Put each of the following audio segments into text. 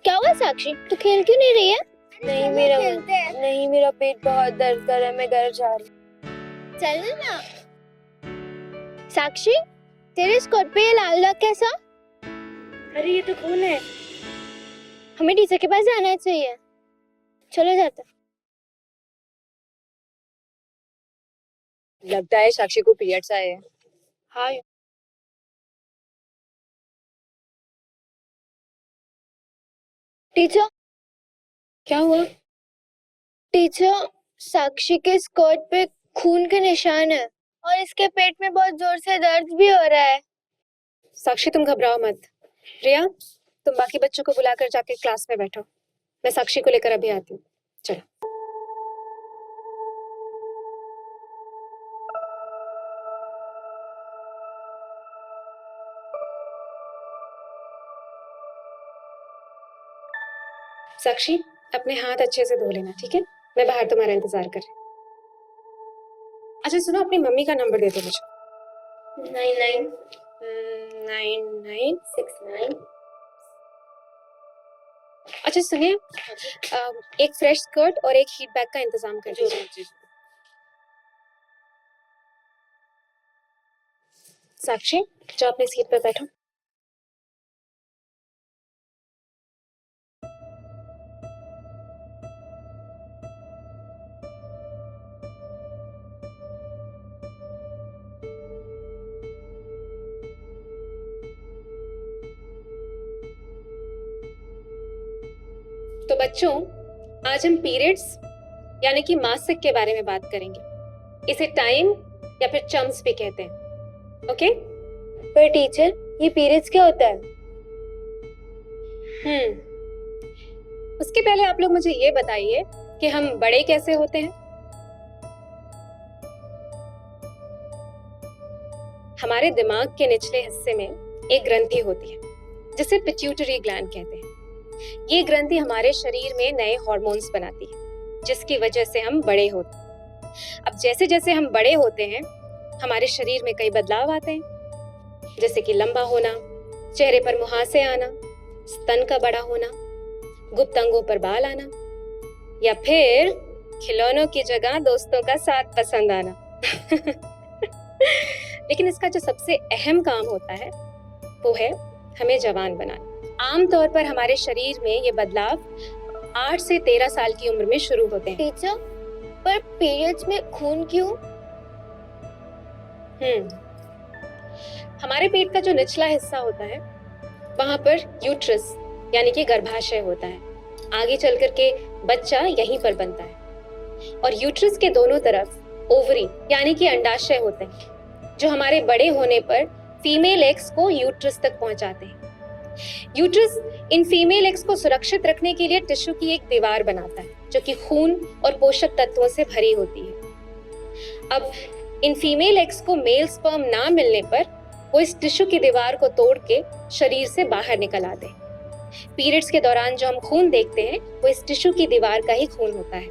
क्या हुआ साक्षी, तू खेल क्यों नहीं रही है? नहीं मेरा पेट बहुत दर्द कर रहा है, मैं घर जा रही हूँ। चल ना। साक्षी, तेरे स्कर्ट पे ये लाल दाग कैसा? अरे ये तो खून है। हमें टीचर के पास जाना चाहिए। चलो जाते। लगता है साक्षी को पीरियड्स आए हैं। हाँ। टीचर, क्या हुआ? टीचर, साक्षी के स्कर्ट पे खून के निशान है और इसके पेट में बहुत जोर से दर्द भी हो रहा है। साक्षी तुम घबराओ मत। रिया, तुम बाकी बच्चों को बुलाकर जाके क्लास में बैठो। मैं साक्षी को लेकर अभी आती हूँ। चलो। साक्षी, अपने हाथ अच्छे से धो लेना, ठीक है? मैं बाहर तुम्हारा इंतजार कर रही हूँ। अच्छा सुनो, अपनी मम्मी का नंबर दे दो मुझे। 9969। अच्छा सुनिए, एक फ्रेश स्कर्ट और एक हीट बैग का इंतजाम कर दीजिए। साक्षी, जाओ अपनी सीट पर बैठो। तो बच्चों, आज हम पीरियड्स यानी कि मासिक के बारे में बात करेंगे। इसे टाइम या फिर चम्स भी कहते हैं। ओके? पर टीचर, ये पीरियड्स क्या होता है? उसके पहले आप लोग मुझे ये बताइए कि हम बड़े कैसे होते हैं? हमारे दिमाग के निचले हिस्से में एक ग्रंथि होती है जिसे पिट्यूटरी ग्लैंड कहते हैं। ये ग्रंथि हमारे शरीर में नए हार्मोन्स बनाती है जिसकी वजह से हम बड़े होते हैं। अब जैसे जैसे हम बड़े होते हैं हमारे शरीर में कई बदलाव आते हैं, जैसे कि लंबा होना, चेहरे पर मुहासे आना, स्तन का बड़ा होना, गुप्त अंगों पर बाल आना, या फिर खिलौनों की जगह दोस्तों का साथ पसंद आना। लेकिन इसका जो सबसे अहम काम होता है वो है हमें जवान बनाना। आमतौर पर हमारे शरीर में ये बदलाव 8 से 13 साल की उम्र में शुरू होते हैं। टीचर, पर पीरियड्स में खून क्यों? हमारे पेट का जो निचला हिस्सा होता है वहां पर यूट्रस यानी कि गर्भाशय होता है। आगे चल कर के बच्चा यहीं पर बनता है। और यूट्रस के दोनों तरफ ओवरी यानी कि अंडाशय होते हैं जो हमारे बड़े होने पर फीमेल एग्स को यूट्रस तक पहुंचाते हैं। यूट्रस इन फीमेल एग्स को सुरक्षित रखने के लिए टिश्यू की एक दीवार बनाता है जो कि खून और पोषक तत्वों से भरी होती है। अब इन फीमेल एग्स को मेल स्पर्म ना मिलने पर वो इस टिश्यू की दीवार को तोड़ के शरीर से बाहर निकल आते हैं। पीरियड्स के दौरान जो हम खून देखते हैं वो इस टिश्यू की दीवार का ही खून होता है।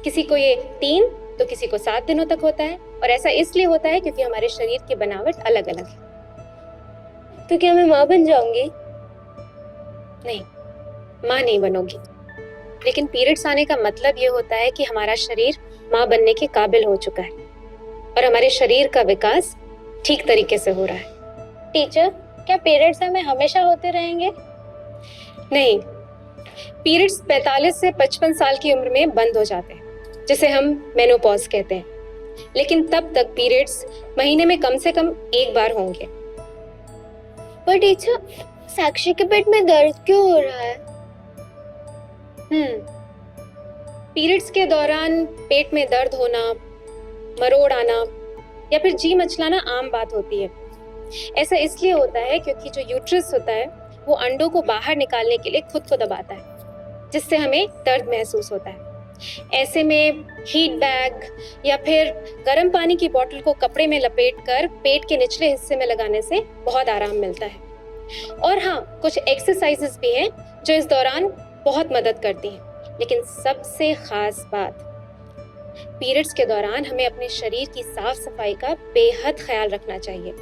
किसी को ये 3 तो किसी को 7 दिनों तक होता है, और ऐसा इसलिए होता है क्योंकि हमारे शरीर की बनावट अलग अलग है। तो क्या मैं माँ बन जाऊंगी? नहीं, माँ नहीं बनोगी, लेकिन पीरियड्स आने का मतलब ये होता है कि हमारा शरीर माँ बनने के काबिल हो चुका है और हमारे शरीर का विकास ठीक तरीके से हो रहा है। टीचर, क्या पीरियड्स हमें हमेशा होते रहेंगे? नहीं, पीरियड्स 45 से 55 साल की उम्र में बंद हो जाते हैं जिसे हम मेनोपॉज कहते हैं। लेकिन तब तक पीरियड्स महीने में कम से कम एक बार होंगे। पर टीचर, साक्षी के पेट में दर्द क्यों हो रहा है? पीरियड्स के दौरान पेट में दर्द होना, मरोड़ आना या फिर जी मचलाना आम बात होती है। ऐसा इसलिए होता है क्योंकि जो यूट्रस होता है वो अंडों को बाहर निकालने के लिए खुद को दबाता है, जिससे हमें दर्द महसूस होता है। ऐसे में हीट बैग या फिर गर्म पानी की बोतल को कपड़े में लपेटकर पेट के निचले हिस्से में लगाने से बहुत आराम मिलता है। और हाँ, कुछ एक्सरसाइजेस भी हैं जो इस दौरान बहुत मदद करती हैं। लेकिन सबसे खास बात, पीरियड्स के दौरान हमें अपने शरीर की साफ सफाई का बेहद ख्याल रखना चाहिए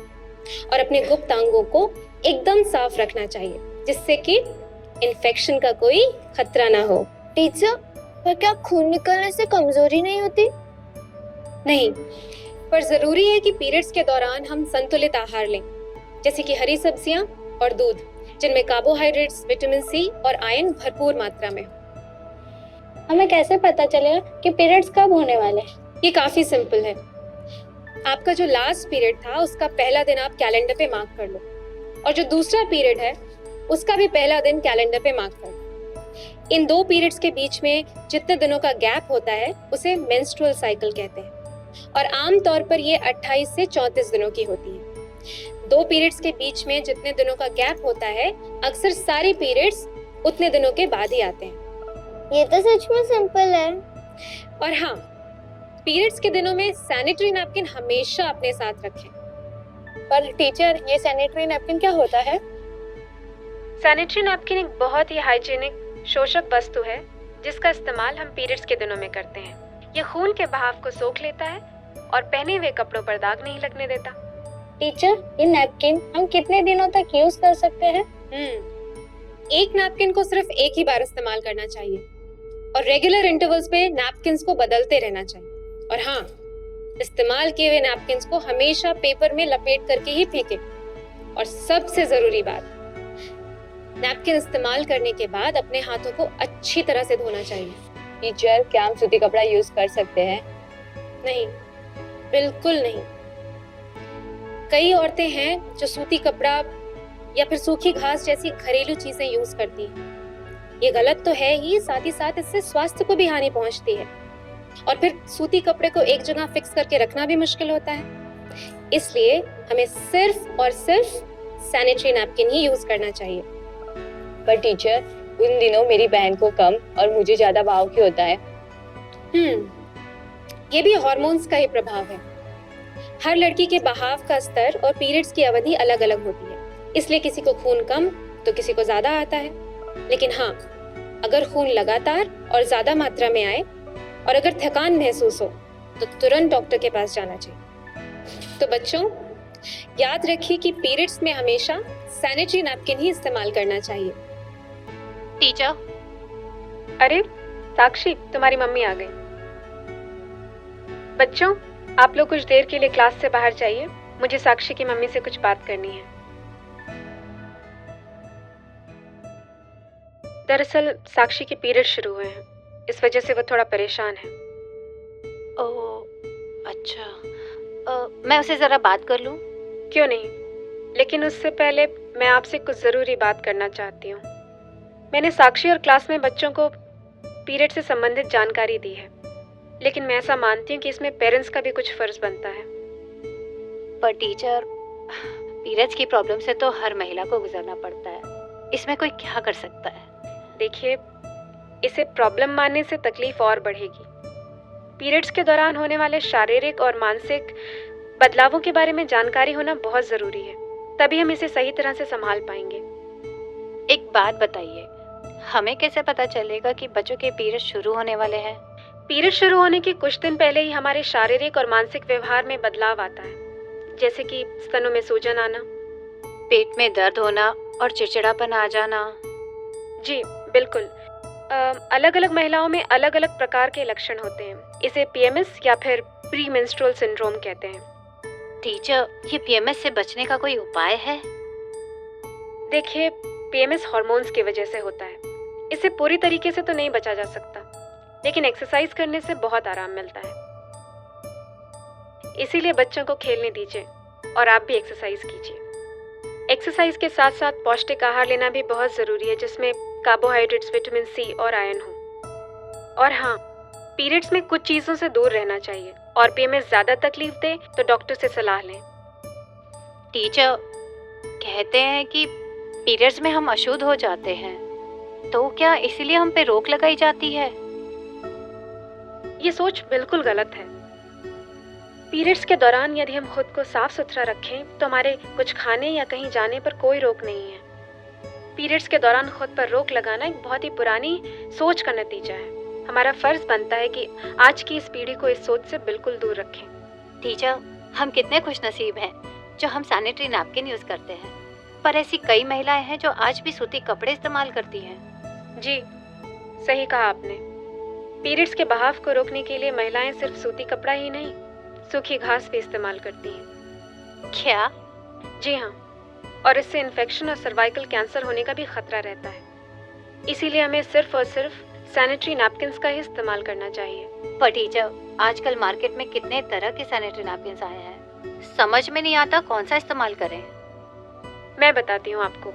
और अपने गुप्त अंगों को एकदम साफ रखना चाहिए, जिससे कि इन्फेक्शन का कोई खतरा ना हो। टीचर, पर क्या खून निकलने से कमजोरी नहीं होती? नहीं, पर जरूरी है कि पीरियड्स के दौरान हम संतुलित आहार लें, जैसे कि हरी सब्जियां और दूध, जिनमें कार्बोहाइड्रेट्स, विटामिन सी और आयरन भरपूर मात्रा में हो। हमें कैसे पता चलेगा कि पीरियड्स कब होने वाले हैं? ये काफी सिंपल है। आपका जो लास्ट पीरियड था उसका पहला दिन आप कैलेंडर पे मार्क कर लो, और जो दूसरा पीरियड है उसका भी पहला दिन कैलेंडर पे मार्क कर लो। इन दो पीरियड्स के बीच में जितने दिनों का गैप होता है उसे मेंस्ट्रुअल साइकिल कहते हैं, और आम तौर पर ये 28 से 34 दिनों की होती है। दो पीरियड्स के बीच में जितने दिनों का गैप होता है, अक्सर सारे पीरियड्स उतने दिनों के बाद ही आते हैं। ये तो सच में सिंपल है। और हाँ, पीरियड्स के दिनों में सैनिटरी नैपकिन हमेशा अपने साथ रखें। पर टीचर, ये सैनिटरी नैपकिन क्या होता है? सैनिटरी नैपकिन एक बहुत ही हाइजीनिक शोषक वस्तु है जिसका इस्तेमाल हम पीरियड्स के दिनों में करते हैं। ये खून के बहाव को सोख लेता है और पहने हुए कपड़ों पर दाग नहीं लगने देता। टीचर, ये नैपकिन हम कितने दिनों तक यूज कर सकते हैं? एक नैपकिन को सिर्फ एक ही बार इस्तेमाल करना चाहिए और रेगुलर इंटरवल्स पे नैपकिन्स को बदलते रहना चाहिए। और हाँ, इस्तेमाल किए हुए नैपकिन्स को हमेशा पेपर में लपेट करके ही फेंकें। और सबसे जरूरी बात, नैपकिन इस्तेमाल करने के बाद अपने हाथों को अच्छी तरह से धोना चाहिए। टीचर, क्या हम सूती कपड़ा यूज कर सकते हैं? नहीं, बिल्कुल नहीं। कई औरतें हैं जो सूती कपड़ा या फिर सूखी घास जैसी घरेलू चीजें यूज करती हैं। ये गलत तो है ही, साथ ही साथ इससे स्वास्थ्य को भी हानि पहुंचती है। और फिर सूती कपड़े को एक जगह फिक्स करके रखना भी मुश्किल होता है। इसलिए हमें सिर्फ और सिर्फ सैनिटरी नैपकिन ही यूज करना चाहिए। पर टीचर, उन दिनों मेरी बहन को कम और मुझे ज्यादा भाव क्यों होता है? ये भी हार्मोन्स का ही प्रभाव है। हर लड़की के बहाव का स्तर और पीरियड्स की अवधि अलग अलग होती है, इसलिए किसी को खून कम तो किसी को ज्यादा आता है। लेकिन हाँ, अगर खून लगातार और ज्यादा मात्रा में आए और अगर थकान महसूस हो तो तुरंत डॉक्टर के पास जाना चाहिए। तो बच्चों, याद रखिए कि पीरियड्स में हमेशा सैनिटरी नैपकिन ही इस्तेमाल करना चाहिए। टीचर। अरे साक्षी, तुम्हारी मम्मी आ गई। बच्चों, आप लोग कुछ देर के लिए क्लास से बाहर जाइए, मुझे साक्षी की मम्मी से कुछ बात करनी है। दरअसल साक्षी के पीरियड शुरू हुए हैं, इस वजह से वो थोड़ा परेशान है। ओह, अच्छा। मैं उसे जरा बात कर लूं? क्यों नहीं, लेकिन उससे पहले मैं आपसे कुछ ज़रूरी बात करना चाहती हूँ। मैंने साक्षी और क्लास में बच्चों को पीरियड से संबंधित जानकारी दी है, लेकिन मैं ऐसा मानती हूँ कि इसमें पेरेंट्स का भी कुछ फ़र्ज़ बनता है। पर टीचर, पीरियड्स की प्रॉब्लम से तो हर महिला को गुजरना पड़ता है, इसमें कोई क्या कर सकता है? देखिए, इसे प्रॉब्लम मानने से तकलीफ और बढ़ेगी। पीरियड्स के दौरान होने वाले शारीरिक और मानसिक बदलावों के बारे में जानकारी होना बहुत ज़रूरी है, तभी हम इसे सही तरह से संभाल पाएंगे। एक बात बताइए, हमें कैसे पता चलेगा कि बच्चों के पीरियड शुरू होने वाले हैं? पीरियड शुरू होने के कुछ दिन पहले ही हमारे शारीरिक और मानसिक व्यवहार में बदलाव आता है, जैसे कि स्तनों में सूजन आना, पेट में दर्द होना और चिड़चिड़ापन आ जाना। जी बिल्कुल। अलग अलग महिलाओं में अलग अलग प्रकार के लक्षण होते हैं। इसे पीएमएस या फिर प्री मेंस्ट्रुअल सिंड्रोम कहते हैं। टीचर, ये पीएमएस से बचने का कोई उपाय है? देखिए, पीएमएस हार्मोन्स की वजह से होता है। इससे पूरी तरीके से तो नहीं बचा जा सकता, लेकिन एक्सरसाइज करने से बहुत आराम मिलता है। इसीलिए बच्चों को खेलने दीजिए और आप भी एक्सरसाइज कीजिए। एक्सरसाइज के साथ साथ पौष्टिक आहार लेना भी बहुत ज़रूरी है, जिसमें कार्बोहाइड्रेट्स, विटामिन सी और आयरन हो। और हाँ, पीरियड्स में कुछ चीज़ों से दूर रहना चाहिए, और पीएमएस ज़्यादा तकलीफ दे तो डॉक्टर से सलाह लें। टीचर, कहते हैं कि पीरियड्स में हम अशुद्ध हो जाते हैं, तो क्या इसीलिए हम पे रोक लगाई जाती है? ये सोच बिल्कुल गलत है। पीरियड्स के दौरान यदि हम खुद को साफ सुथरा रखें तो हमारे कुछ खाने या कहीं जाने पर कोई रोक नहीं है। पीरियड्स के दौरान खुद पर रोक लगाना एक बहुत ही पुरानी सोच का नतीजा है। हमारा फर्ज बनता है कि आज की इस पीढ़ी को इस सोच से बिल्कुल दूर रखें। टीचर, हम कितने खुशनसीब हैं जो हम सैनिटरी नैपकिन यूज करते हैं, पर ऐसी कई महिलाएं हैं जो आज भी सूती कपड़े इस्तेमाल करती हैं। जी, सही कहा आपने। पीरियड्स के बहाव को रोकने के लिए महिलाएं सिर्फ सूती कपड़ा ही नहीं, सूखी घास भी इस्तेमाल करती हैं। क्या? जी हाँ, और इससे इन्फेक्शन और सर्वाइकल कैंसर होने का भी खतरा रहता है। इसीलिए हमें सिर्फ और सिर्फ सैनिटरी नैपकिन्स का ही इस्तेमाल करना चाहिए। पर टीचर, आजकल मार्केट में कितने तरह के सैनिटरी नैपकिन आए हैं, समझ में नहीं आता कौन सा इस्तेमाल करें। मैं बताती हूँ आपको।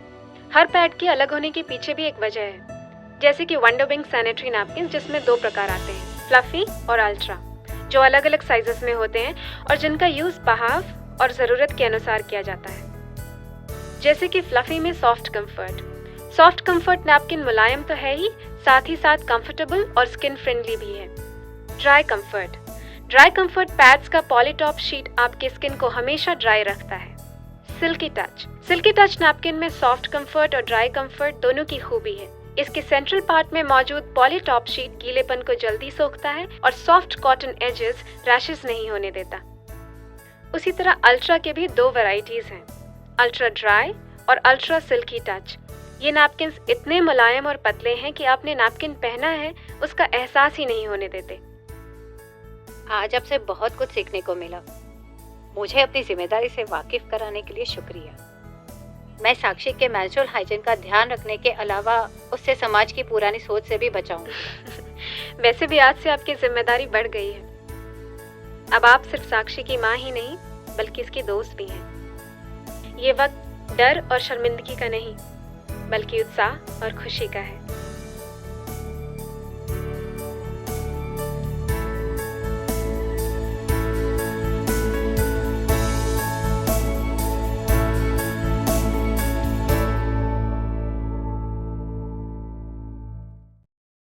हर पैड के अलग होने के पीछे भी एक वजह है। जैसे कि वंडर विंग सैनिटरी नैपकिन, जिसमें 2 प्रकार आते हैं, फ्लफी और अल्ट्रा, जो अलग अलग साइजेस में होते हैं और जिनका यूज बहाव और ज़रूरत के अनुसार किया जाता है। जैसे कि फ्लफी में सॉफ्ट कंफर्ट नैपकिन मुलायम तो है ही, साथ ही साथ कंफर्टेबल और स्किन फ्रेंडली भी है। ड्राई कंफर्ट पैड्स का पॉलीटॉप शीट आपके स्किन को हमेशा ड्राई रखता है। सिल्की टच नैपकिन में सॉफ्ट कंफर्ट और ड्राई कंफर्ट दोनों की खूबी है। इसके सेंट्रल पार्ट में मौजूद पॉलीटॉप शीट गीलेपन को जल्दी सोखता है और सॉफ्ट कॉटन एजेस रैशेस नहीं होने देता। उसी तरह अल्ट्रा के भी 2 वैरायटीज हैं, अल्ट्रा ड्राई और अल्ट्रा सिल्की टच। ये नैपकिन्स इतने मुलायम और पतले हैं कि आपने नैपकिन पहना है उसका एहसास ही नहीं होने देते। आज आपसे बहुत कुछ सीखने को मिला। मुझे अपनी जिम्मेदारी से वाकिफ कराने के लिए शुक्रिया। मैं साक्षी के मेंस्ट्रुअल हाइजीन का ध्यान रखने के अलावा उससे समाज की पुरानी सोच से भी बचाऊंगी। वैसे भी आज से आपकी जिम्मेदारी बढ़ गई है। अब आप सिर्फ साक्षी की माँ ही नहीं बल्कि इसकी दोस्त भी हैं। ये वक्त डर और शर्मिंदगी का नहीं बल्कि उत्साह और खुशी का है।